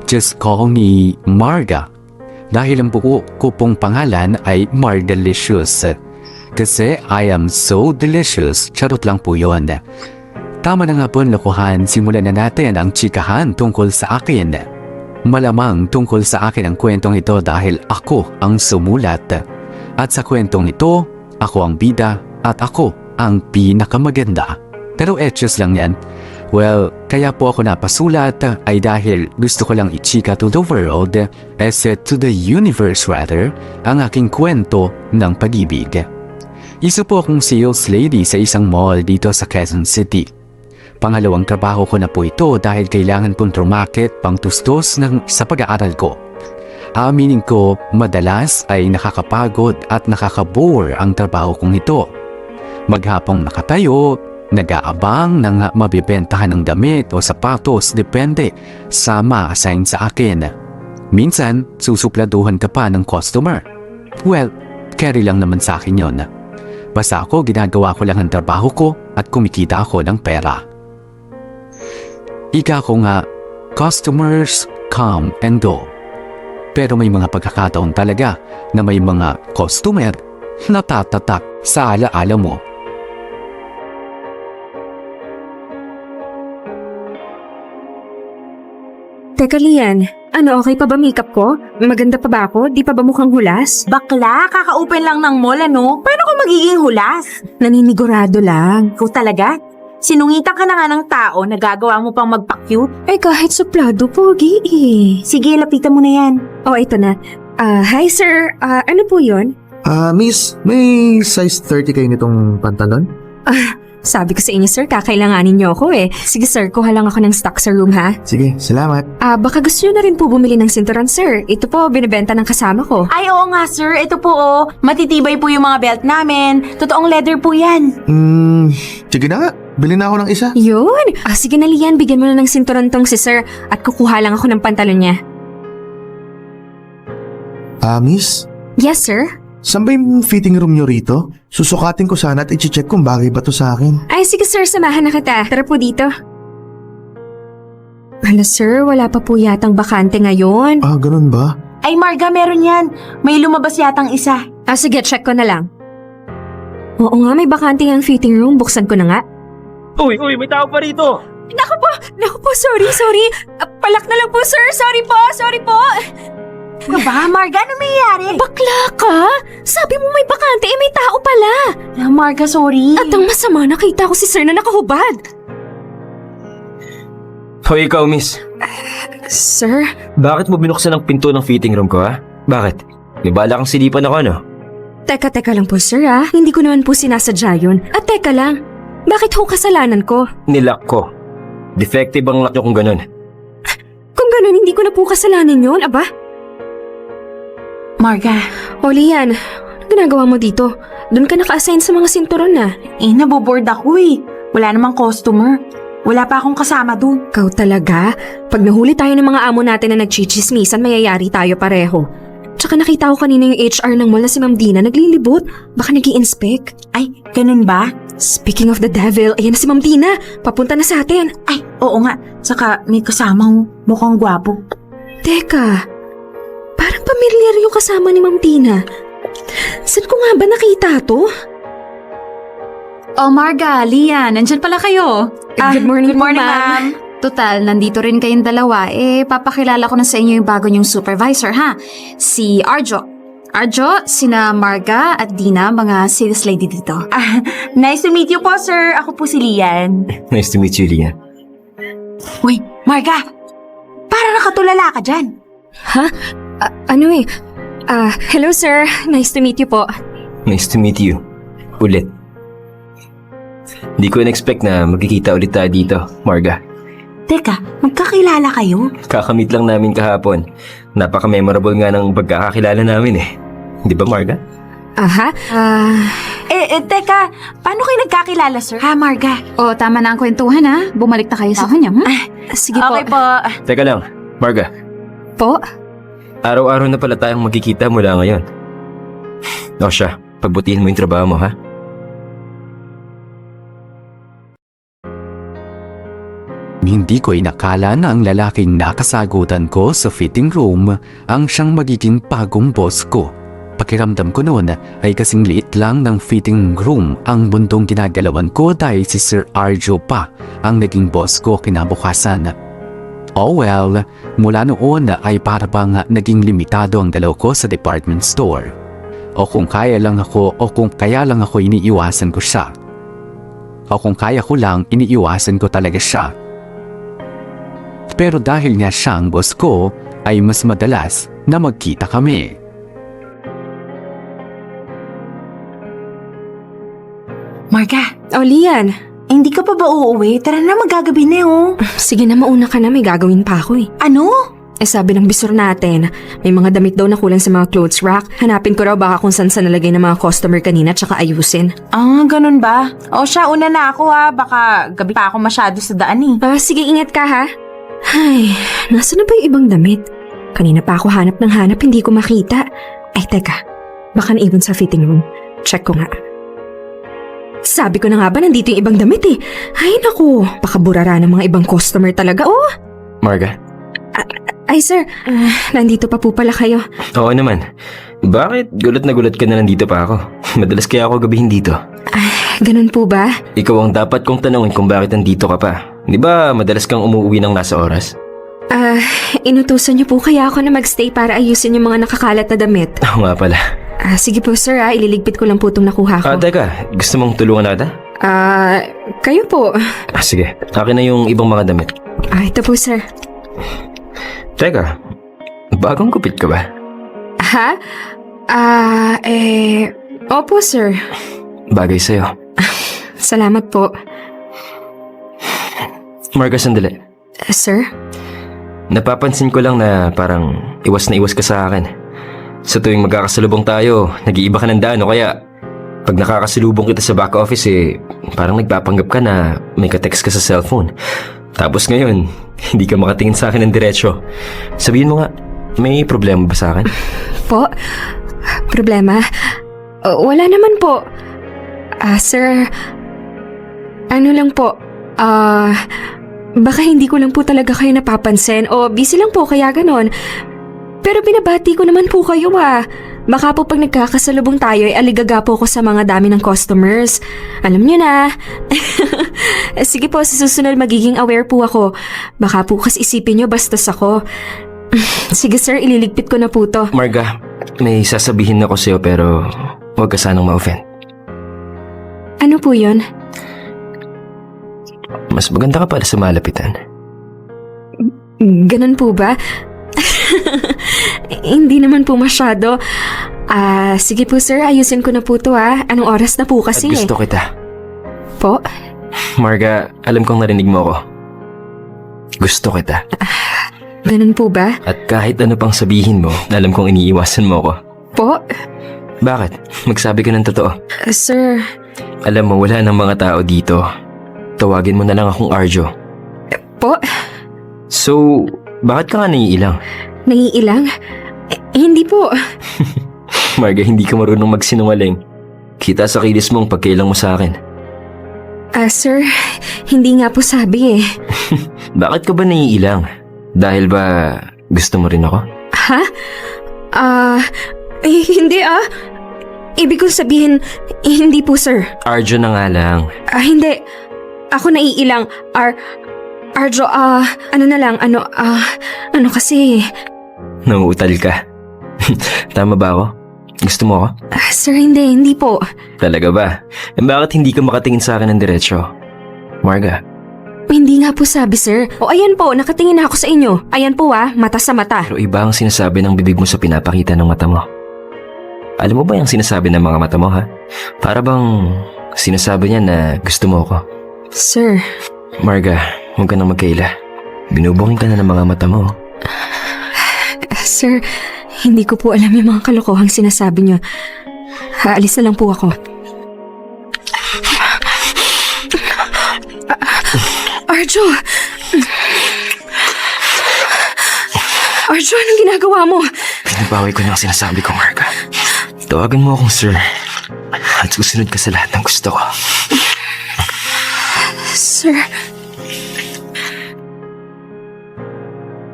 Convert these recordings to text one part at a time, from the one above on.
just call me Marga. Dahil ang buo ko pong pangalan ay Margalicious. Kasi I am so delicious. Charot lang po yun. Tama na nga po lokohan, simulan na natin ang chikahan tungkol sa akin. Malamang tungkol sa akin ang kwentong ito dahil ako ang sumulat. At sa kwentong ito, ako ang bida at ako ang pinakamaganda. Pero etyos lang yan. Well, kaya po ako napasulat ay dahil gusto ko lang ichika to the world, to the universe rather, ang aking kwento ng pag-ibig. Isa po akong sales lady sa isang mall dito sa Quezon City. Pangalawang trabaho ko na po ito dahil kailangan pong trumakit pang tustos sa pag-aaral ko. Aminin ko, madalas ay nakakapagod at nakakabore ang trabaho kong ito. Maghapong nakatayo, nag-aabang ng mabibentahan ng damit o sapatos depende sa ma-assign sa akin. Minsan, susupladuhan ka pa ng customer. Well, carry lang naman sa akin yon. Basta ako, ginagawa ko lang ang trabaho ko at kumikita ako ng pera. Ika ko nga, customers come and go. Pero may mga pagkakataon talaga na may mga customer na tatatak sa alaala mo. Teka Lian, okay pa ba makeup ko? Maganda pa ba ako? Di pa ba mukhang hulas? Bakla, kaka-open lang ng mall ano? Paano ko magiging hulas? Naninigurado lang. Ikaw talaga? Sinungitan ka na nga ng tao, nagagawa mo pang magpa-cute? Kahit suplado, pogi eh. Sige, lapitan mo na yan. Ito na. Hi sir, ano po yun? Miss, may size 30 kayo nitong pantalon? Sabi ko sa inyo sir, kakailanganin niyo ako eh. Sige sir, kuha lang ako ng stock sa room ha. Sige, salamat. Baka gusto niyo na rin po bumili ng sinturon sir. Ito po, binibenta ng kasama ko. Ay, oo nga sir, ito po matitibay po yung mga belt namin. Totoong leather po yan. Sige na nga. Bili na ako ng isa. Yun! Sige na Lian, bigyan mo na ng sinturon tong si sir at kukuha lang ako ng pantalon niya. Miss? Yes sir? Saan ba yung fitting room nyo rito? Susukatin ko sana at i-check kung bagay ba to sa akin. Ay sige sir, samahan na kita. Tara po dito. Sir, wala pa po yatang bakante ngayon. Ganun ba? Ay Marga, meron yan. May lumabas yatang isa. Sige, check ko na lang. Oo nga, may bakante ang fitting room. Buksan ko na nga. Uy, may tao pa rito! Naku po, sorry. Palak na lang po sir, sorry po. Ano ba, Marga? Ano mayayari? Bakla ka? Sabi mo may bakante, may tao pala. Marga, sorry. At ang masama, nakita ko si sir na nakahubad. Hoy, ikaw, miss. Sir? Bakit mo binuksan ang pinto ng fitting room ko, ha? Bakit? May bala kang silipan ako, no? Teka lang po sir Hindi ko naman po sinasadya yun. At teka lang, bakit ho kasalanan ko? Nilock ko. Defective ang lock nyo kung ganun. Kung ganun, hindi ko na po kasalanan yun, aba? Marga. Lian, ano ginagawa mo dito? Doon ka naka-assign sa mga sinturon na. Naboboard ako eh. Wala namang customer. Wala pa akong kasama dun. Ikaw talaga? Pag nahuli tayo ng mga amo natin na nagchichismisan, mayayari tayo pareho. Tsaka nakita ko kanina yung HR ng mall na si Ma'am Dina naglilibot. Baka nag-i-inspect. Ay, ganun ba? Speaking of the devil, ayan na si Ma'am Dina. Papunta na sa atin. Ay, oo nga. Saka may kasamang mukhang gwapo. Teka, parang pamilyar yung kasama ni Ma'am Dina. Saan ko nga ba nakita to? Marga, Lian, nandyan pala kayo. Good morning, Good morning, ma'am. ma'am. Total, nandito rin kayong dalawa. Papakilala ko na sa inyo yung bago niyong supervisor, ha? Si Arjo. Arjo, sina Marga at Dina, mga sales lady dito. Nice to meet you po, sir. Ako po si Lian. Nice to meet you, Lian. Uy, Marga! Para nakatulala ka dyan. Hello sir. Nice to meet you po. Nice to meet you. Ulit. Hindi ko in-expect na magkikita ulit tayo dito, Marga. Teka, magkakilala kayo? Kakamit lang namin kahapon. Napaka-memorable nga ng pagkakakilala namin eh. Di ba, Marga? Teka, paano kayo nagkakilala, sir? Ha, Marga? Tama na ang kwentuhan, ha? Bumalik na kayo sa kanya, ha? Sige po. Okay po. Teka lang, Marga. Po? Araw-araw na pala tayong magkikita mula ngayon. Siya, pagbutihin mo yung trabaho mo, ha? Hindi ko inakala na ang lalaking nakasagutan ko sa fitting room ang siyang magiging bagong boss ko. Pakiramdam ko noon ay kasing liit lang ng fitting room ang mundong ginagalawan ko dahil si Sir Arjo pa ang naging boss ko kinabukasan. Oh well, mula noon ay para bang naging limitado ang galaw ko sa department store. O kung kaya lang ako o kung kaya lang ako iniiwasan ko siya. O kung kaya ko lang iniiwasan ko talaga siya. Pero dahil nga siyang boss ko ay mas madalas na magkita kami. Marga, O Lian, hindi ka pa ba uuwi? Tara na, magagabi na oh. sige na mauna ka na, may gagawin pa ako eh. Ano? Sabi ng bisor natin, may mga damit daw na kulang sa mga clothes rack. Hanapin ko raw baka kung saan nalagay ng mga customer kanina tsaka ayusin. Ah, ganun ba? O siya, una na ako ha. Baka gabi pa ako masyado sa daan eh. Sige, ingat ka ha. Ay, nasa na ba yung ibang damit? Kanina pa ako hanap ng hanap, hindi ko makita. Ay, teka. Baka naibon sa fitting room. Check ko nga. Sabi ko na nga ba nandito yung ibang damit eh. Ay, naku. Baka burara ng mga ibang customer talaga. Oh! Marga? Ay, sir. Nandito pa po pala kayo. Oo naman. Bakit gulat na gulat ka na nandito pa ako? Madalas kaya ako gabihin dito. Ganun po ba? Ikaw ang dapat kong tanungin kung bakit nandito ka pa. Di ba madalas kang umuwi ng nasa oras? Inutusan niyo po kaya ako na magstay para ayusin yung mga nakakalat na damit. Oo nga pala. Sige po, sir. Ililigpit ko lang po itong nakuha ko. Teka. Gusto mong tulungan na kita? Kayo po. Sige. Akin na yung ibang mga damit. Ito po, sir. Teka. Bagong gupit ka ba? Ha? Opo, sir. Bagay sa'yo. Salamat po. Marga, sandali. Sir? Napapansin ko lang na parang iwas na iwas ka sa akin. Sa tuwing magkakasalubong tayo, nag-iiba ka ng daan o kaya pag nakakasalubong kita sa back office parang nagpapanggap ka na may ka-text ka sa cellphone. Tapos ngayon, hindi ka makatingin sa akin ng diretsyo. Sabihin mo nga, may problema ba sa akin? Po? Problema? Wala naman po. Sir, ano lang po, baka hindi ko lang po talaga kayo napapansin o busy lang po kaya ganon. Pero binabati ko naman po kayo Baka po pag nagkakasalubong tayo ay aligaga po ako sa mga dami ng customers. Alam niyo na. Sige po, sa susunod magiging aware po ako. Baka po kasi isipin niyo bastos ako. Sige sir, ililigpit ko na po to. Marga, may sasabihin ako sa'yo pero huwag ka sanang ma-offend. Ano po yun? Mas maganda ka pala sa malapitan. Ganun po ba? Hindi naman po masyado. Sige po sir, ayusin ko na po to Anong oras na po kasi At gusto kita. Po? Marga, alam kong narinig mo ako. Gusto kita. Ganun po ba? At kahit ano pang sabihin mo, alam kong iniiwasan mo ako. Po? Bakit? Magsabi ka ng totoo. Sir, Alam mo, wala ng mga tao dito. Tawagin mo na lang akong Arjo. po? So, bakit ka nga naiilang? Nangiilang? Hindi po. Marga, hindi ka marunong magsinungaling. Kita sa kilis mong pagkailang mo sa akin. Sir, hindi nga po sabi Bakit ka ba naiilang? Dahil ba gusto mo rin ako? Ha? Hindi Ibig kong sabihin, hindi po sir. Arjo na nga lang. Hindi. Ako naiilang. Arjo, ano na lang, ano kasi. Nauutal ka. Tama ba ako? Gusto mo ako? Sir, hindi po. Talaga ba? Bakit hindi ka makatingin sa akin ng diretsyo? Marga, Hindi nga po sabi sir. O ayan po, nakatingin na ako sa inyo. Ayan po mata sa mata. pero iba ang sinasabi ng bibig mo sa pinapakita ng mata mo. Alam mo ba yung sinasabi ng mga mata mo, ha? Para bang sinasabi niya na gusto mo ako. Sir, Marga, huwag ka nang magkaila. Binubungin ka na ng mga mata mo. sir, hindi ko po alam yung mga kalokohang sinasabi niyo. Aalis na lang po ako. Arjo! Arjo, anong ginagawa mo? Pinabawi ko na ang sinasabi ko, Marga. Tawagan mo akong sir. At susunod ka sa lahat ng gusto ko. Sir,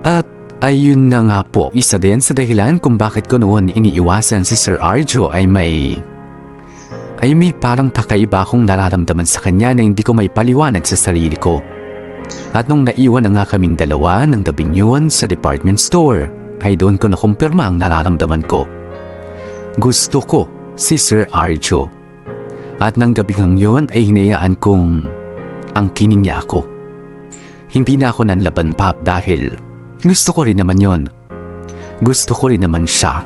At ayun na nga po, isa din sa dahilan kung bakit ko noon iniiwasan si Sir Arjo ay may parang kakaiba akong nararamdaman sa kanya na hindi ko may paliwanag sa sarili ko. At nung naiwan na nga kaming dalawa ng gabing yun sa department store, ay doon ko nakumpirma ang nararamdaman ko. Gusto ko si Sir Arjo. At nang gabing yun ay hinayaan kong angkinin niya ako. Hindi na ako nanlaban pa dahil gusto ko rin naman yon. Gusto ko rin naman siya.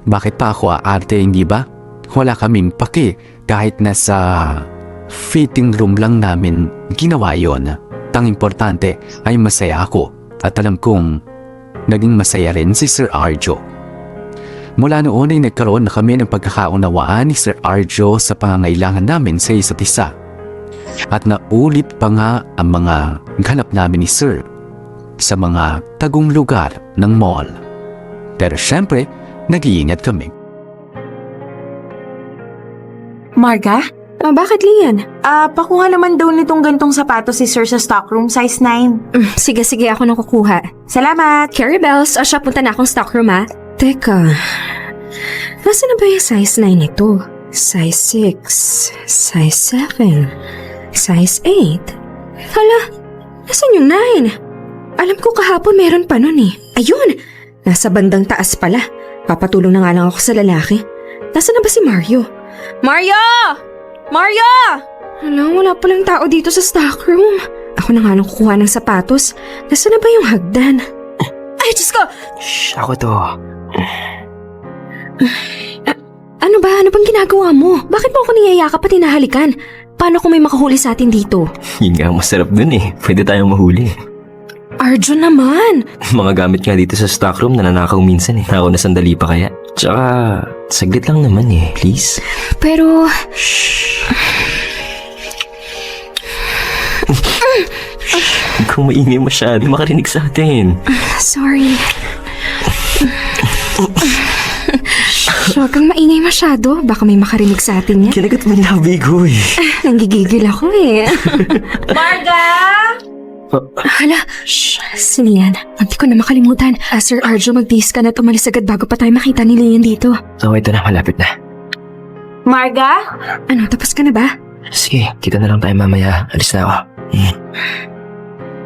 Bakit pa ako aarte, hindi ba? Wala kaming paki kahit nasa fitting room lang namin ginawa yon. Ang importante ay masaya ako at alam kong naging masaya rin si Sir Arjo. Mula noon ay nagkaroon na kami ng pagkakaunawaan ni Sir Arjo sa pangangailangan namin sa isa't isa. At naulit pa nga ang mga ganap namin ni Sir sa mga tagong lugar ng mall. Pero syempre, nag-iingat kami. Marga? Bakit, Lian? Pakuha naman daw nitong gantong sapatos si Sir sa stockroom, size 9. Sige, ako nang kukuha. Salamat! Carrie Bells, siya punta na akong stockroom ha. Teka, nasa na ba yung size 9 nito? Size 6, size 7, size 8. Hala, nasan yung 9? Alam ko kahapon meron pa nun eh. Ayun, nasa bandang taas pala. Papatulong na nga lang ako sa lalaki. Nasaan na ba si Mario? Mario! Mario! Hala, wala palang tao dito sa stockroom. Ako na nga nang kukuha ng sapatos. Nasaan na ba yung hagdan? Ay, Diyos ko! Shh, ako to. Ano ba? Ano bang ginagawa mo? Bakit mo ako niyayakap at hinahalikan? Paano kung may makahuli sa atin dito? Yun nga ang masarap dun eh. Pwede tayong mahuli. Arjo naman! Mga gamit nga dito sa stockroom nananakaw minsan eh. Ako na sandali pa kaya. Tsaka, saglit lang naman eh. Please. Pero... Kung maingay masyado, makarinig sa atin. Sorry. Huwag kang maingay masyado. Baka may makarinig sa atin yan. Kinagat mo labi ko eh. Nanggigigil ako eh. Marga! Hala, si Lian. Hindi ko na makalimutan. Sir Arjo, mag-dis ka na at umalis agad bago pa tayo makita ni Lian dito. So, ito na. Malapit na. Marga? Ano, tapos ka na ba? Sige, kita na lang tayo mamaya. Alis na ako.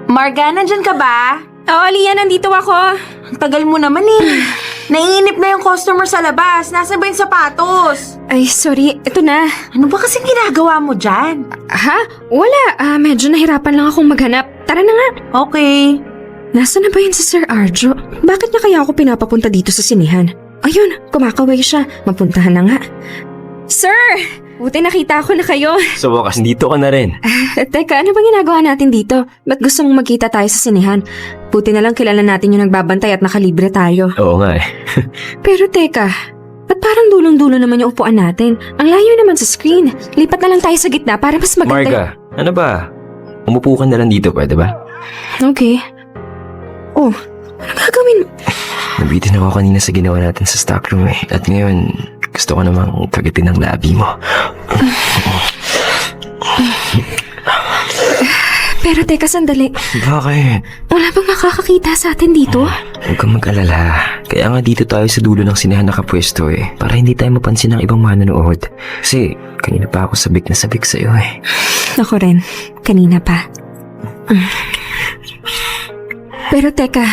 Marga, nandyan ka ba? Oo, Lian, nandito ako. Ang tagal mo naman eh. Naiinip na yung customer sa labas. Nasaan ba yung sapatos? Ay, sorry. Ito na. Ano ba kasing ginagawa mo dyan? Ha? Wala. Medyo nahirapan lang akong maghanap. Tara na nga. Okay. Nasaan na ba yun si Sir Arjo? Bakit niya kaya ako pinapapunta dito sa sinihan? Ayun, kumakaway siya. Mapuntahan na nga. Sir! Buti nakita ko na kayo. Sa wakas, dito ka na rin. Teka, ano bang ginagawa natin dito? Ba't gusto mong magkita tayo sa sinihan? Buti na lang kilala natin yung nagbabantay at nakalibre tayo. Oo nga eh. Pero teka, ba't parang dulong-dulo naman yung upuan natin? Ang layo naman sa screen. Lipat na lang tayo sa gitna para mas maganda. Marga, ano ba? Umupo ka na lang dito, pwede ba? Okay. Oh, ano gagawin? Nabitin ako kanina sa ginawa natin sa stockroom eh. At ngayon, gusto ko namang kagitin ang labi mo. Pero teka, sandali. Bakit? Wala bang makakakita sa atin dito? Huwag kang mag-alala. Kaya nga dito tayo sa dulo ng sinihan nakapwesto eh. Para hindi tayo mapansin ng ibang manonood. Kasi kanina pa ako sabik na sabik sa'yo eh. Ako rin. Kanina pa. Pero teka,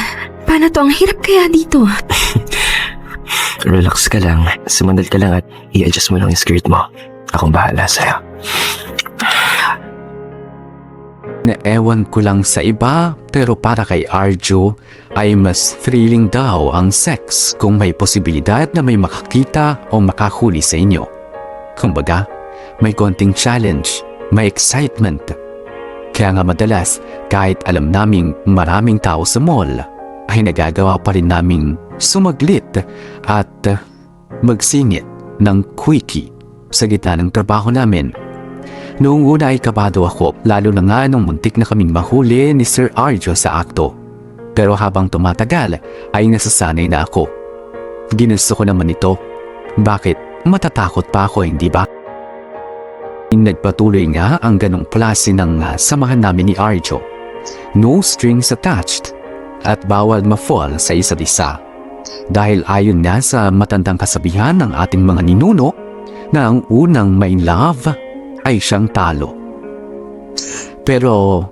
paano to? Ang hirap kaya dito. Relax ka lang. Sumandal ka lang at i-adjust mo lang yung skirt mo. Akong bahala sa'yo. Naewan ko lang sa iba, pero para kay Arjo ay mas thrilling daw ang sex kung may posibilidad na may makakita o makahuli sa inyo. Kumbaga, may konting challenge, may excitement. Kaya nga madalas, kahit alam naming maraming tao sa mall, ay nagagawa pa rin naming sumaglit at magsingit ng quickie sa gitna ng trabaho namin. Noong una ay kabado ako, lalo na nga nung muntik na kaming mahuli ni Sir Arjo sa akto. Pero habang tumatagal ay nasasanay na ako. Ginusto ko naman ito. Bakit? Matatakot pa ako, hindi ba? Nagpatuloy nga ang ganong klase ng samahan namin ni Arjo. No strings attached. at bawal ma-fall sa isa't isa. Dahil ayon na sa matandang kasabihan ng ating mga ninuno na ang unang may love ay siyang talo. Pero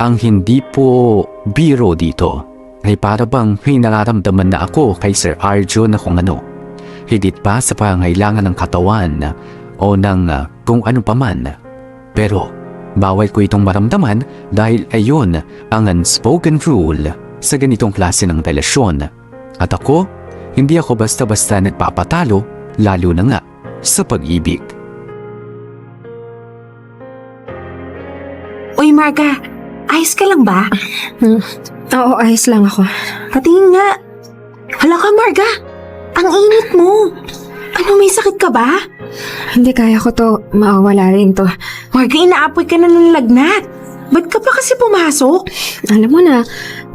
ang hindi po biro dito ay para bang may nararamdaman na ako kay Sir Arjo na kung ano. Higit pa sa pangailangan ng katawan o ng kung ano paman. Pero bawal ko itong maramdaman dahil ayon ang unspoken rule sa ganitong klase ng relasyon. At ako, hindi ako basta-basta nagpapatalo, lalo na nga sa pag-ibig. Uy, Marga, ayos ka lang ba? Oo, ayos lang ako. Patingin nga. Hala ka, Marga. Ang init mo. Ano, may sakit ka ba? Hindi kaya ko to, mawawala rin to. Marga, inaapoy ka na ng lagnat. Ba't ka pa kasi pumasok? Alam mo na,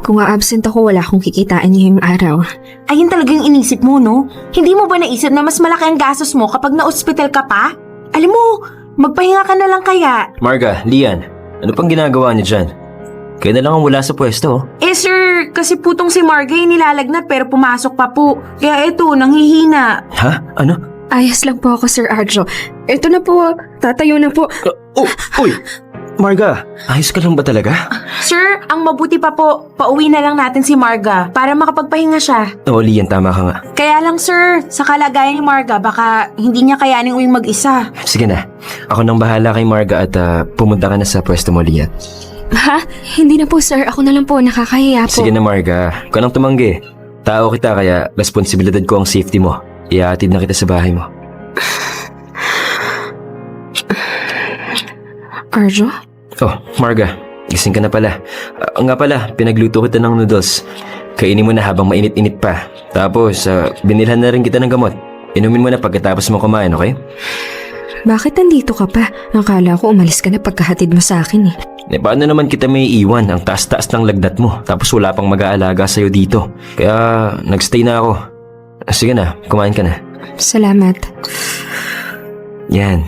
kung a-absent ako, wala akong kikitain ngayong araw. Ayun talaga yung inisip mo, no? Hindi mo ba naisip na mas malaki ang gastos mo kapag na-hospital ka pa? Alam mo, magpahinga ka na lang kaya. Marga, Lian, ano pang ginagawa niyo dyan? Kayo na lang ang wala sa pwesto. Eh sir, kasi putong si Marga yung nilalagnat pero pumasok pa po. Kaya eto, nanghihina. Ha? Ano? Ayos lang po ako, Sir Arjo. Ito na po, tatayo na po. Uy! Marga, ayos ka lang ba talaga? Sir, ang mabuti pa po, pauwi na lang natin si Marga para makapagpahinga siya. Oo, Lian, tama ka nga. Kaya lang sir, sa kalagayan ni Marga, baka hindi niya kayaning uwing mag-isa. Sige na, ako nang bahala kay Marga at pumunta ka na sa pwesto mo, Lian. Ha? Hindi na po, sir. Ako na lang po, nakakahiya po. Sige na, Marga. Huwag ka nang tumanggi. Tao kita kaya responsibilidad ko ang safety mo. Ihahatid na kita sa bahay mo. Arjo? Oh, Marga. Gising ka na pala. Nga pala, pinagluto kita ng noodles. Kainin mo na habang mainit-init pa. Tapos, binilhan na rin kita ng gamot. Inumin mo na pagkatapos mo kumain, okay? Bakit nandito ka pa? Akala ko umalis ka na pagkahatid mo sa akin eh. Paano naman kita may iwan? Ang taas-taas ng lagnat mo. Tapos wala pang mag-aalaga sa'yo dito. Kaya nagstay na ako. Sige na, kumain ka na. Salamat. Yan.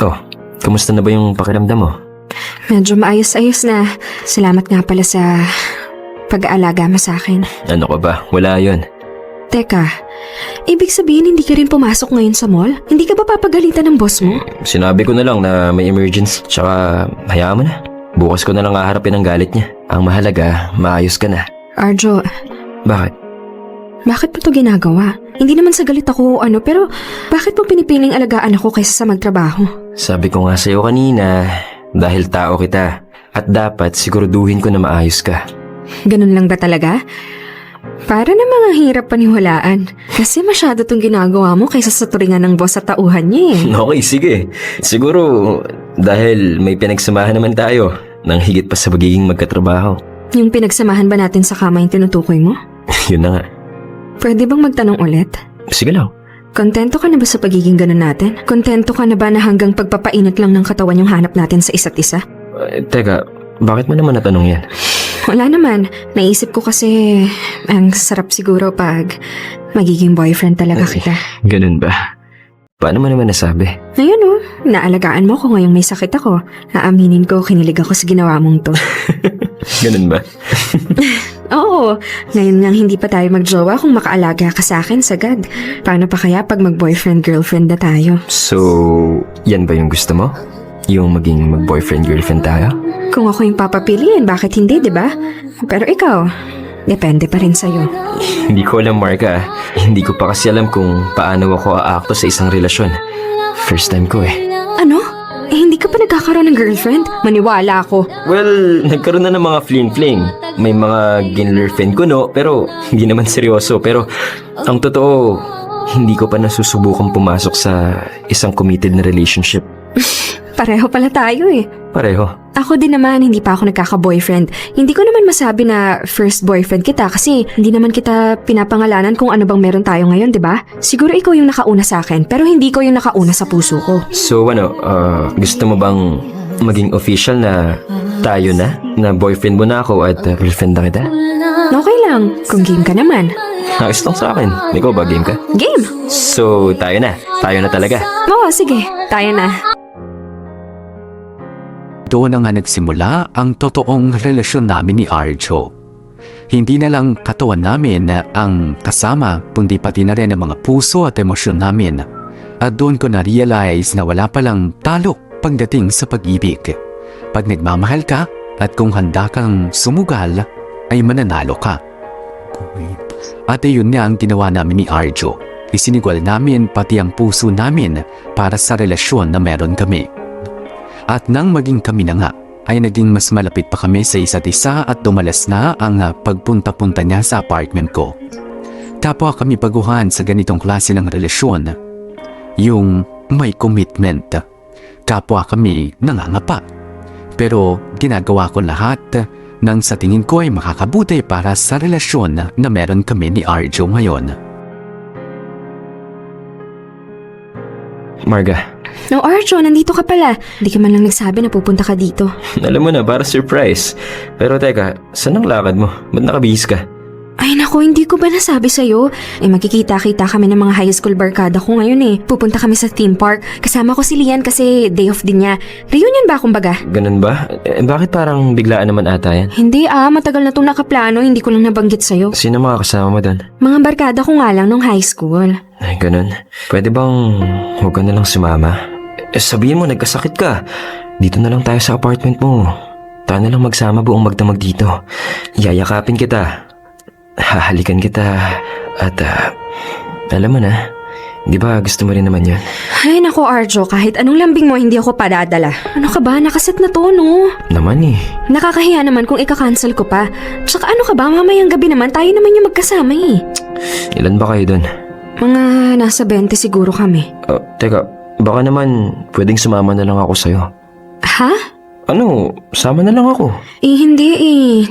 Oh, kamusta na ba yung pakiramdam mo? Medyo maayos-ayos na. Salamat nga pala sa pag-aalaga mo sa akin. Ano ka ba? Wala yon. Teka, ibig sabihin hindi ka rin pumasok ngayon sa mall? Hindi ka ba papagalitan ng boss mo? Sinabi ko na lang na may emergency. Tsaka, hayaan mo na. Bukas ko na lang haharapin ang galit niya. Ang mahalaga, maayos ka na. Arjo, Bakit? bakit mo to ginagawa? Hindi naman sa galit ako pero bakit mo pinipiling alagaan ako kaysa sa magtrabaho? Sabi ko nga sa'yo kanina, dahil tao kita. At dapat siguraduhin ko na maayos ka. Ganun lang ba talaga? Para na mga hirap paniwalaan. Kasi masyado tong ginagawa mo kaysa sa turingan ng boss at tauhan niya eh. Okay, sige. Siguro, dahil may pinagsamahan naman tayo nang higit pa sa pagiging magkatrabaho. Yung pinagsamahan ba natin sa kama yung tinutukoy mo? Yun na nga. Pwede bang magtanong ulit? Sige lang. Kontento ka na ba sa pagiging ganun natin? Kontento ka na ba na hanggang pagpapainit lang ng katawan yung hanap natin sa isa't isa? Teka, bakit mo naman natanong yan? Wala naman. Naisip ko kasi ang sarap siguro pag magiging boyfriend talaga kita. Ganun ba? Paano mo naman nasabi? Ngayon naalagaan mo ko ngayong may sakit ako. Aaminin ko, kinilig ako sa ginawa mong to. Ganun ba? Oo, ngayon nga hindi pa tayo magjowa kung makaalaga ka sa akin sagad. Paano pa kaya pag mag-boyfriend-girlfriend na tayo? So, yan ba yung gusto mo? Yung maging mag-boyfriend-girlfriend tayo? Kung ako yung papapiliin, bakit hindi, di ba? Pero ikaw, depende pa rin sa'yo. Hindi ko alam, Marga. Hindi ko pa kasi alam kung paano ako aakto sa isang relasyon. First time ko eh. Ano? Hindi ka pa nagkakaroon ng girlfriend? Maniwala ako. Well, nagkaroon na ng mga fling-fling. May mga ginlirfriend ko, no? Pero hindi naman seryoso. Pero ang totoo, hindi ko pa nasusubukang pumasok sa isang committed na relationship. Pareho pala tayo eh. Pareho. Ako din naman, hindi pa ako nagkaka-boyfriend. Hindi ko naman masabi na first boyfriend kita kasi hindi naman kita pinapangalanan kung ano bang meron tayo ngayon, di ba? Siguro ikaw yung nakauna sa akin, pero hindi ko yung nakauna sa puso ko. So gusto mo bang maging official na tayo na boyfriend mo na ako at girlfriend na kita? Okay lang, kung game ka naman. Ayos lang sa akin. Ikaw ba, game ka? Game! So, tayo na. Tayo na talaga. Oo, sige, tayo na. Doon na nga nagsimula ang totoong relasyon namin ni Arjo. Hindi na lang katawan namin na ang kasama, kundi pati na rin ang mga puso at emosyon namin. At doon ko na-realize na wala palang talo pagdating sa pag-ibig. Pag nagmamahal ka at kung handa kang sumugal, ay mananalo ka. At iyon nga ang ginawa namin ni Arjo. Isinigwal namin pati ang puso namin para sa relasyon na meron kami. At nang maging kami na nga, ay naging mas malapit pa kami sa isa't isa at dumalas na ang pagpunta-punta niya sa apartment ko. Kapwa kami baguhan sa ganitong klase ng relasyon. Yung may commitment. Kapwa kami nangangapa. Pero ginagawa ko lahat nang sa tingin ko ay makakabuti para sa relasyon na meron kami ni Arjo ngayon. Marga, No, Arjo, nandito ka pala. Hindi ka man lang nagsabi na pupunta ka dito. alam mo na, para surprise. Pero teka, saan ang lakad mo? Ba't nakabihis ka? Ay nako, hindi ko ba nasabi sa'yo? Magkikita-kita kami ng mga high school barkada ko ngayon eh. Pupunta kami sa theme park. Kasama ko si Lian kasi day off din niya. Reunion ba kumbaga? Ganun ba? Bakit parang biglaan naman ata yan? Hindi matagal na itong nakaplano. Hindi ko lang nabanggit sa'yo. Sino mga kasama mo doon? Mga barkada ko nga lang nung high school. Ay, ganun. Pwede bang huwag ka na lang sumama? Sabihin mo, nagkasakit ka. Dito na lang tayo sa apartment mo. Tayo na lang magsama buong magdamag dito. Yayakapin kita. Hahalikan kita. At, alam mo na, di ba gusto mo rin naman yun? Ay nako, Arjo, kahit anong lambing mo, hindi ako padadala. Ano ka ba? Nakaset na to, no? Naman eh. Nakakahiya naman kung ika-cancel ko pa. Tsaka ano ka ba? Mamayang gabi naman, tayo naman yung magkasama eh. Ilan ba kayo doon? Mga nasa 20 siguro kami. Teka, baka naman pwedeng sumama na lang ako sa'yo. Ha? Ano, sama na lang ako. Hindi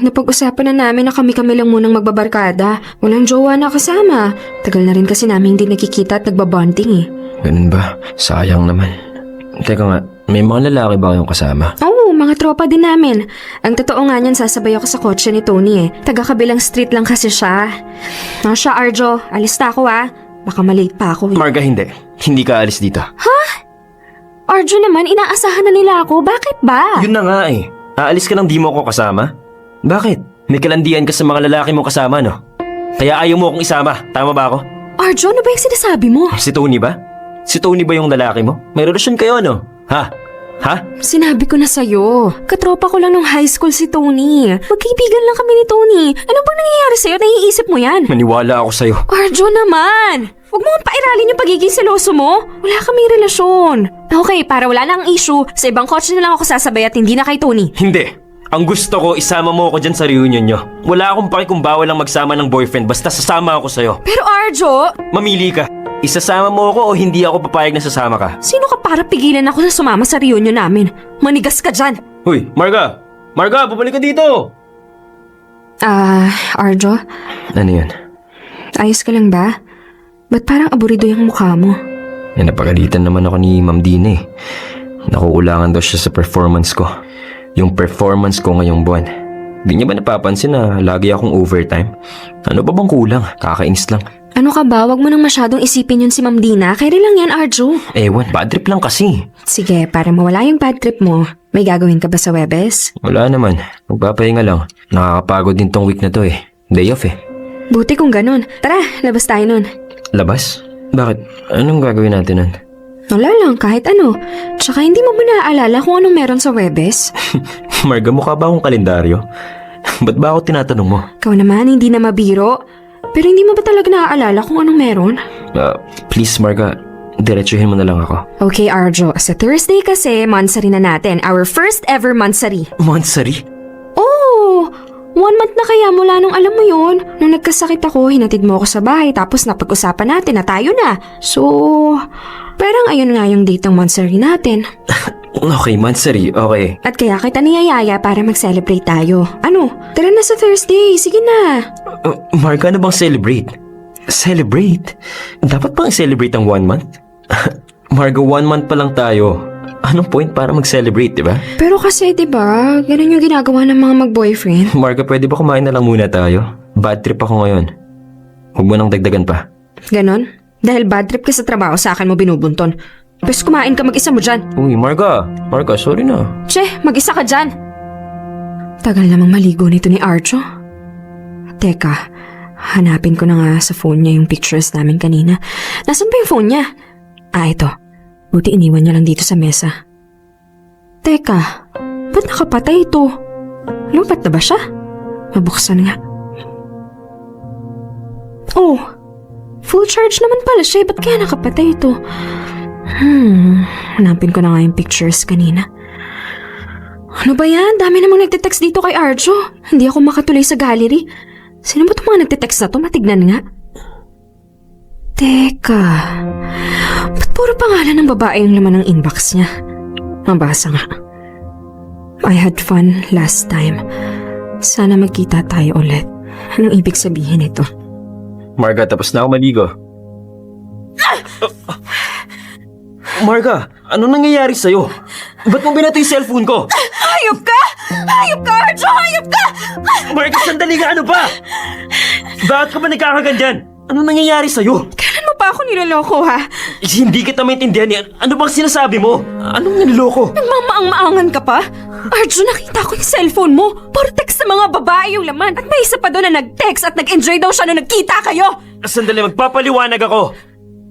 Napag-usapan na namin na kami-kami lang munang magbabarkada. Walang jowa na kasama. Tagal na rin kasi namin hindi nakikita at nagbabonding eh. Ganun ba? Sayang naman. Teka nga, may mga lalaki ba kayong kasama? Oo, mga tropa din namin. Ang totoo nga niyan, sasabay ako sa kotse ni Tony eh. Taga-kabilang street lang kasi siya. Siya, Arjo. Alis na ako Baka malate pa ako eh. Marga, hindi. Hindi ka alis dito. Arjo naman, inaasahan na nila ako. Bakit ba? Yun na nga eh. Aalis ka nang di mo ako kasama? Bakit? May kalandian ka sa mga lalaki mo kasama, no? Kaya ayaw mo akong isama. Tama ba ako? Arjo, ano ba yung sinasabi mo? Si Tony ba? Si Tony ba yung lalaki mo? May relasyon kayo, no? Ha? Sinabi ko na sa'yo. Katropa ko lang nung high school si Tony. Magkaibigan lang kami ni Tony. Ano bang nangyayari sa'yo? Naiisip mo yan? Maniwala ako sa'yo. Arjo naman! Huwag mo pairalin yung pagiging seloso mo. Wala kaming relasyon. Okay, para wala nang issue, sa ibang kotse na lang ako sasabay at hindi na kay Tony. Hindi. Ang gusto ko, isama mo ako dyan sa reunion nyo. Wala akong paki kung bawal lang magsama ng boyfriend, basta sasama ako sa'yo. Pero Arjo! Mamili ka. Isasama mo ako o hindi ako papayag na sasama ka? Sino ka para pigilan ako na sumama sa reunion namin? Manigas ka dyan! Hoy, Marga! Marga, bumalik ka dito! Arjo? Ano yun? Ayos ka lang ba? Ba't parang aburido yung mukha mo? Napagalitan naman ako ni Ma'am Dina eh. Nakukulangan daw siya sa performance ko. Yung performance ko ngayong buwan. Di niya ba napapansin na lagi akong overtime? Ano ba bang kulang? Kakainis lang. Ano ka ba? Huwag mo nang masyadong isipin yun si Ma'am Dina. Kaya lang yan, Arjo. Ewan, bad trip lang kasi. Sige, para mawala yung bad trip mo, may gagawin ka ba sa Webes? Wala naman. Magpapahinga lang. Nakakapagod din tong week na to eh. Day off eh. Buti kung ganun. Tara, labas tayo nun. Labas? Bakit? Anong gagawin natin nun? Wala lang, kahit ano. Tsaka hindi mo ba naaalala kung anong meron sa Webes? Marga, mukha ba akong kalendaryo? Ba't ba ako tinatanong mo? Ikaw naman, hindi na mabiro. Pero hindi mo ba talaga naaalala kung anong meron? Please, Marga, diretsuhin mo na lang ako. Okay, Arjo. Sa Thursday kasi, mansari na natin. Our first ever mansari. Mansari? Oh! 1 month na kaya mula nung alam mo yun. Nung nagkasakit ako, hinatid mo ako sa bahay tapos napag-usapan natin na tayo na. So, parang ayun nga yung date ng mansari natin. Okay, mansari. Okay. At kaya kita niyayaya para mag-celebrate tayo. Ano? Tara na sa Thursday. Sige na. Marga, ano bang celebrate? Celebrate? Dapat bang celebrate ang 1 month? Marga, 1 month pa lang tayo. Anong point para mag-celebrate, di ba? Pero kasi, di ba, ganun yung ginagawa ng mga mag-boyfriend. Marga, pwede ba kumain na lang muna tayo? Bad trip ako ngayon. Huwag mo nang dagdagan pa. Ganon? Dahil bad trip ka sa trabaho, sa akin mo binubunton. Pwes kumain ka mag-isa mo dyan. Uy, Marga. Marga, sorry na. Che, mag-isa ka dyan. Tagal namang maligo nito ni Arjo. Teka, hanapin ko na nga sa phone niya yung pictures namin kanina. Nasaan ba yung phone niya? Ito. Buti iniwan niya lang dito sa mesa. Teka, ba't nakapatay ito? Lupat na ba siya? Mabuksan nga. Oh, full charge naman pala siya. Ba't kaya nakapatay ito? Hanapin ko na nga yung pictures kanina. Ano ba yan? Dami namang nagtitext dito kay Arjo. Hindi ako makatuloy sa gallery. Sino ba itong mga nagtitext na to? Matignan nga. Teka, ba't puro pangalan ng babae yung laman ng inbox niya? Mabasa nga. I had fun last time. Sana magkita tayo ulit. Anong ibig sabihin ito? Marga, tapos na ako maligo. Marga, ano nangyayari sa'yo? Ba't mo binato yung cellphone ko? Hayop ka! Hayop ka, Arjo! Hayop ka! Marga, sandali nga, ano ba? Bakit ka ba nagkakaganyan? Ano nangyayari sa'yo? Kailan mo pa ako niloloko, ha? Hindi kita maintindihan yan. Ano bang sinasabi mo? Anong niloloko? Nagmamaang-maangan ka pa? Arjo, nakita ko yung cellphone mo. Puro text sa mga babae yung laman. At may isa pa doon na nag-text at nag-enjoy daw siya nung nagkita kayo. Sandali, magpapaliwanag ako.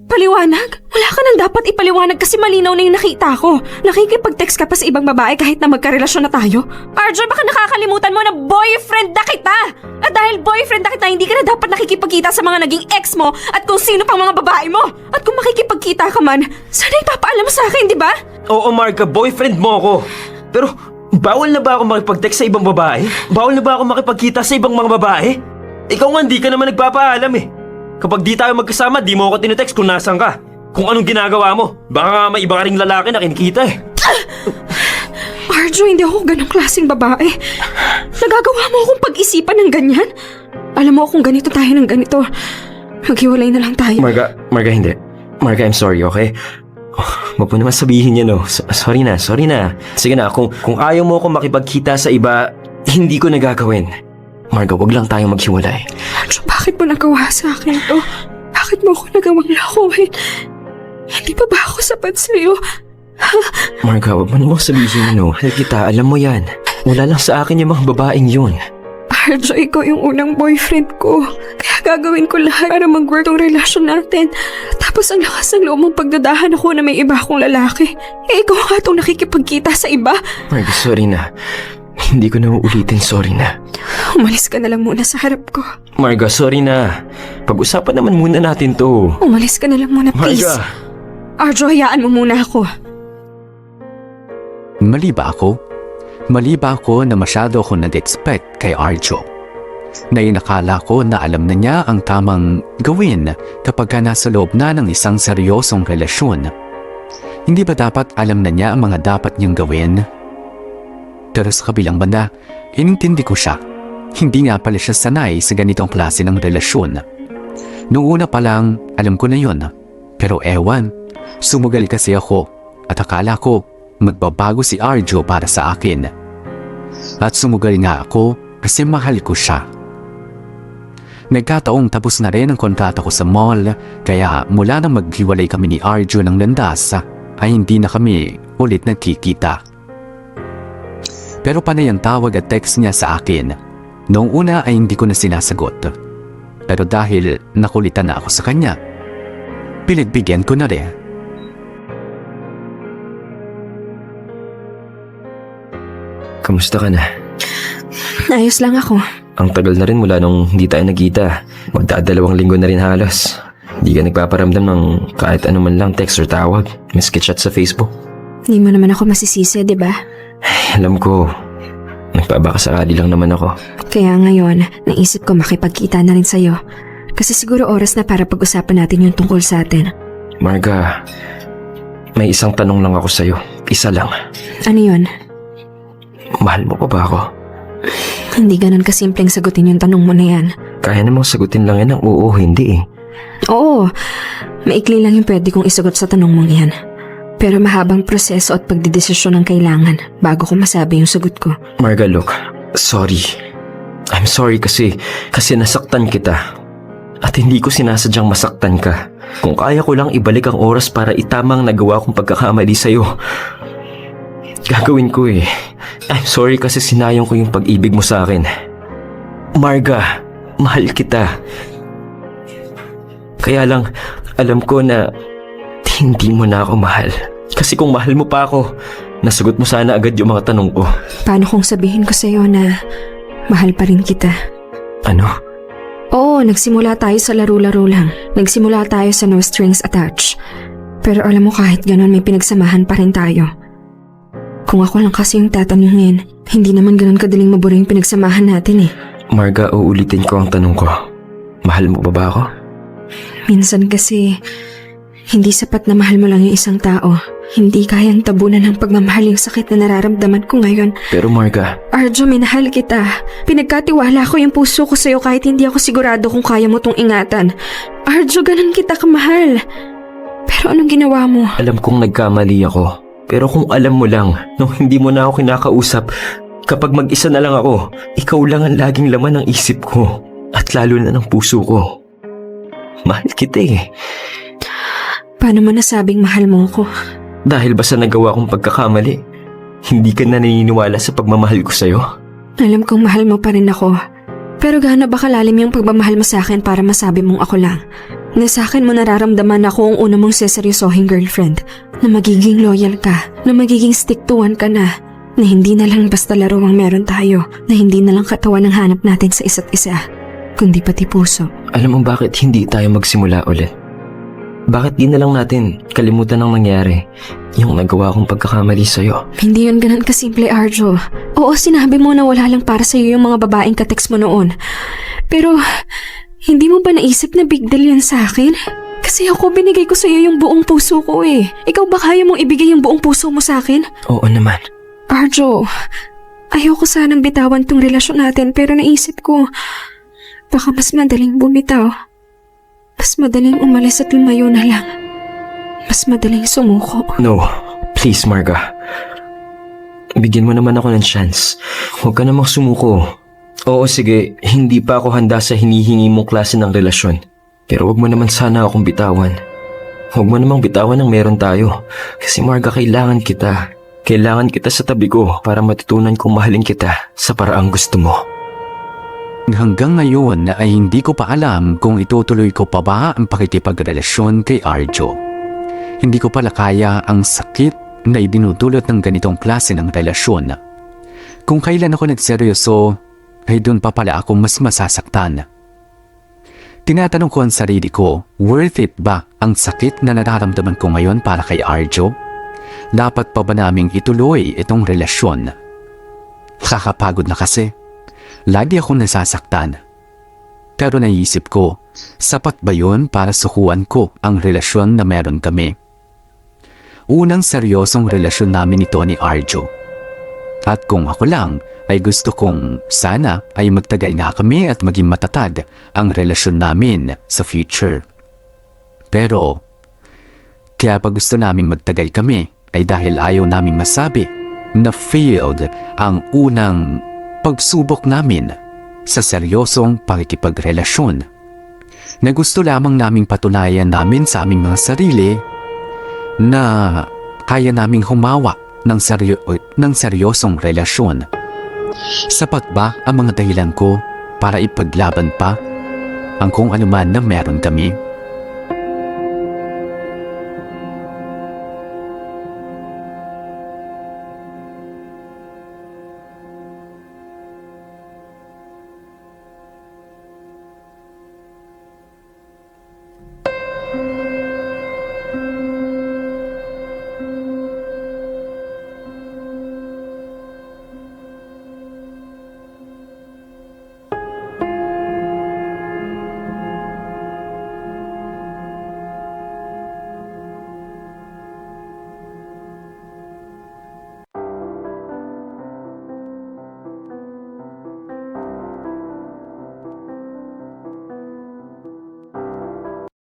Paliwanag? Wala ka nang dapat ipaliwanag kasi malinaw na yung nakita ko. Nakikipag-text ka pa sa ibang babae kahit na magkarelasyon na tayo. Arjo, baka nakakalimutan mo na boyfriend na kita! At dahil boyfriend na kita, hindi ka na dapat nakikipagkita sa mga naging ex mo at kung sino pang mga babae mo. At kung makikipagkita ka man, sana ipapaalam mo sa akin, di ba? Oo, Marga, boyfriend mo ako. Pero, bawal na ba ako makipag-text sa ibang babae? Bawal na ba ako makipagkita sa ibang mga babae? Ikaw nga, hindi ka naman nagpapaalam eh. Kapag di tayo magkasama, di mo ako tinetext kung nasan ka. Kung anong ginagawa mo. Baka nga may iba ka ring lalaki na kinikita eh. Arjo, hindi ako ganong klaseng babae. Nagagawa mo akong pag-isipan ng ganyan? Alam mo kung ganito tayo ng ganito, maghiwalay na lang tayo. Marga, hindi. Marga, I'm sorry, okay? Huwag mo naman sabihin yan, no. Sorry na. Sige na, kung ayaw mo ako makipagkita sa iba, hindi ko nagagawin. Marga, wag lang tayong maghiwalay. Arjo, bakit mo nagawa sa akin ito? Bakit mo ako nagawang lakuin? Hindi pa ba ako sapat sa'yo? Marga, wag mo naman sabihin, no. Kita, alam mo yan. Wala lang sa akin yung mga babaeng yun. Arjo, ikaw yung unang boyfriend ko. Kaya gagawin ko lahat para mag-work tong relasyon natin. Tapos ang lakas ng loob mong pagdadahan ako na may iba akong lalaki. Eh, ikaw nga itong nakikipagkita sa iba. Marga, sorry na. Hindi ko na uulitin, sorry na. Umalis ka na lang muna sa harap ko. Marga, sorry na. Pag-usapan naman muna natin to. Umalis ka na lang muna, please. Marga! Arjo, hayaan mo muna ako. Mali ba ako? Mali ba ako na masyado ako nag-expect kay Arjo? Na inakala ko na alam na niya ang tamang gawin kapag ka nasa loob na ng isang seryosong relasyon. Hindi ba dapat alam na niya ang mga dapat niyang gawin? Pero sa kabilang banda, inintindi ko siya. Hindi nga pala siya sanay sa ganitong klase ng relasyon. Noong una pa lang, alam ko na yun. Pero ewan, sumugal kasi ako at akala ko magbabago si Arjo para sa akin. At sumugal nga ako kasi mahal ko siya. Nagkataong tapos na rin ang kontrata ko sa mall, kaya mula nang maghiwalay kami ni Arjo ng landas, ay hindi na kami ulit nagkikita. Pero panay ang tawag at text niya sa akin. Noong una ay hindi ko na sinasagot. Pero dahil nakulitan na ako sa kanya, pinagbigyan ko na rin. Kamusta ka na? Ayos lang ako. Ang tagal na rin mula nung hindi tayo nagkita. Magdadalawang linggo na rin halos. Hindi ka nagpaparamdam ng kahit ano man lang text or tawag. Miski chat sa Facebook. Hindi mo naman ako masisisi, di ba? Alam ko, nagpabakasakali lang naman ako. Kaya ngayon, naisip ko makipagkita na rin sa'yo. Kasi siguro oras na para pag-usapan natin yung tungkol sa atin. Marga, may isang tanong lang ako sa'yo. Isa lang. Ano yun? Mahal mo pa ba ako? Hindi ganun kasimpleng sagutin yung tanong mo na yan. Kaya namang sagutin lang yan ng oo, hindi eh. Oo, maikli lang yung pwede kong isagot sa tanong mong yan. Pero mahabang proseso at pagdidesisyon ang kailangan bago ko masabi yung sagot ko. Marga, look, sorry. I'm sorry kasi nasaktan kita. At hindi ko sinasadyang masaktan ka. Kung kaya ko lang ibalik ang oras para itamang nagawa kong pagkakamali sa'yo, gagawin ko eh. I'm sorry kasi sinayang ko yung pag-ibig mo sa akin. Marga, mahal kita. Kaya lang, alam ko na hindi mo na ako mahal. Kasi kung mahal mo pa ako, nasagot mo sana agad yung mga tanong ko. Paano kung sabihin ko sa'yo na mahal pa rin kita? Ano? Oo, nagsimula tayo sa laro-laro lang. Nagsimula tayo sa no strings attached. Pero alam mo kahit ganon may pinagsamahan pa rin tayo. Kung ako lang kasi yung tatanungin, hindi naman ganon kadaling mabura yung pinagsamahan natin eh. Marga, uulitin ko ang tanong ko. Mahal mo ba ako? Minsan kasi, hindi sapat na mahal mo lang yung isang tao. Hindi kayang tabunan ng pagmamahal yung sakit na nararamdaman ko ngayon. Pero Marga, Arjo, minahal kita. Pinagkatiwala ko yung puso ko sa'yo kahit hindi ako sigurado kung kaya mo tong ingatan. Arjo, ganun kita kamahal. Pero anong ginawa mo? alam kong nagkamali ako. Pero kung alam mo lang, nung hindi mo na ako kinakausap, kapag mag-isa na lang ako, ikaw lang ang laging laman ng isip ko. At lalo na ng puso ko. Mahal kita eh. Paano mo nasabing mahal mo ko? Dahil ba sa nagawa kong pagkakamali, hindi ka na naniniwala sa pagmamahal ko sa'yo? Alam kong mahal mo pa rin ako. Pero gaano ba kalalim yung pagmamahal mo sa akin para masabi mong ako lang? Na sa akin mo nararamdaman ako ang una mong seseryosohing girlfriend. Na magiging loyal ka. Na magiging stick to one ka na. Na hindi na lang basta laro ang meron tayo. Na hindi na lang katawan ang hanap natin sa isa't isa. Kundi pati puso. Alam mo bakit hindi tayo magsimula ulit? Bakit di na lang natin kalimutan ang nangyari? Yung nagawa kong pagkakamali sa'yo. Hindi yun ganun kasimple, Arjo. Oo, sinabi mo na wala lang para sa'yo yung mga babaeng katext mo noon. Pero, hindi mo ba naisip na big deal yan sa akin? Kasi ako binigay ko sa'yo yung buong puso ko eh. Ikaw ba kaya mong ibigay yung buong puso mo sa akin? Oo naman. Arjo, ayoko sanang bitawan tong relasyon natin pero naisip ko, baka mas madaling bumitaw. Mas madaling umalis at lumayo na lang. Mas madaling sumuko. No, please Marga. Bigyan mo naman ako ng chance. Huwag ka namang sumuko. Oo sige, hindi pa ako handa sa hinihingi mong klase ng relasyon. Pero huwag mo naman sana akong bitawan. Huwag mo namang bitawan ang meron tayo. Kasi Marga, kailangan kita. Kailangan kita sa tabi ko para matutunan kong mahalin kita sa paraang gusto mo. Hanggang ngayon ay hindi ko pa alam kung itutuloy ko pa ba ang pakikipagrelasyon kay Arjo. Hindi ko pala kaya ang sakit na idinudulot ng ganitong klase ng relasyon. Kung kailan ako nagseryoso, ay doon pa pala ako mas masasaktan. Tinatanong ko ang sarili ko, worth it ba ang sakit na nararamdaman ko ngayon para kay Arjo? Dapat pa ba naming ituloy itong relasyon? Kakapagod na kasi. Lagi akong nasasaktan. Pero naisip ko, sapat ba yun para sukuan ko ang relasyon na meron kami? Unang seryosong relasyon namin ito ni Arjo. At kung ako lang, ay gusto kong sana ay magtagal na kami at maging matatag ang relasyon namin sa future. Pero, kaya pa gusto namin magtagal kami ay dahil ayaw namin masabi na failed ang unang pagsubok namin sa seryosong pakikipagrelasyon. Na gusto lamang naming patunayan namin sa aming mga sarili na kaya naming humawa ng seryosong relasyon. Sapat ba ang mga dahilan ko para ipaglaban pa ang kung anuman na meron kami?